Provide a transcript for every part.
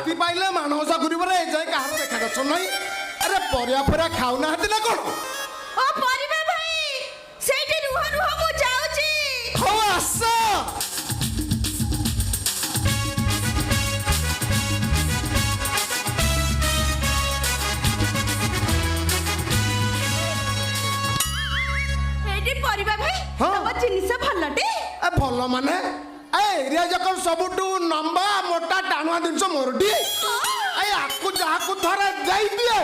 ରାତି ପାଇଲେ ମାଣବସା ଗୁରୁବାରେ ଏ ଯାଏ କାହାର ଦେଖା ଦର୍ଶନ ନାହିଁ। ଆରେ ପରିବା ଫରିବା ଖାଉନାହାନ୍ତି ନା କଣ? ଓ ପରିବା ଭାଇ ସେଇଠି ରୁହ ରୁହ ମୁଁ ଯାଉଛି। ହଉ ଆସ। ଏଇଠି ପରିବା ଭାଇ ହଁ। ତମ ଜିନିଷ ଭଲଟେ? ଏ ଭଲ ମାନେ ଏ ଏରିଆ ଯାକ ସବୁଠୁ ଲମ୍ବା ମୋଟା ଟାଣୁଆ ଜିନିଷ ମୋରଟି। ଏ ଆକୁ ଯାହାକୁ ଥରେ ଦେଇଦିଏ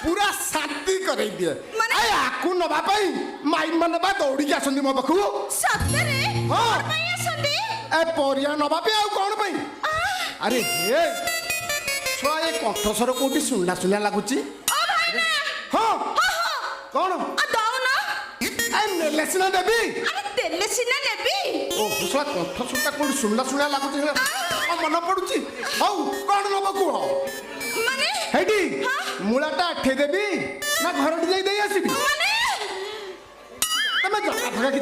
ପୁରା ଶାନ୍ତି କରେଇ ଦିଏ। ଏ ଆକୁ ନବା ପାଇଁ ମାଇ ମାନେ ବା ଦୌଡ଼ିକି ଆସନ୍ତି ମୋ ପାଖକୁ। ସତରେ? ହଁ। କଣ ପାଇଁ ଆସନ୍ତି? ଏ ପରିବା ନବା ପାଇଁ ଆଉ କଣ ପାଇଁ? ଆରେ ହେ ଛୁଆ ଏ କଣ୍ଠସ୍ୱର କୋଉଠି ଶୁଣିଲା ଶୁଣିଲା ଲାଗୁଛି। ଓ ଭାଇନା। ହଁ କଣ ଦଉନ। ଏ ନେଲେ ସିନା ଦେବି। ଆରେ ଦେଲେ ସିନା ନେବି। ଓ ଛୁଆ କଣ୍ଠସ୍ୱରଟା କୋଉଠି ଶୁଣିଲା ଶୁଣିଲା ଲାଗୁଛି। କଣ ମନେ ପଡୁଛି? ହଉ କଣ ନବ କୁହ? ମାନେ ହେଇଟି ମୂଳାଟା ଆଠେଇ ଦେବି ନା ଘରଟି ଯାଇ ଦେଇ ଆସିବି? ମାନେ ତମେ ଜଣା ଫକା କିଛି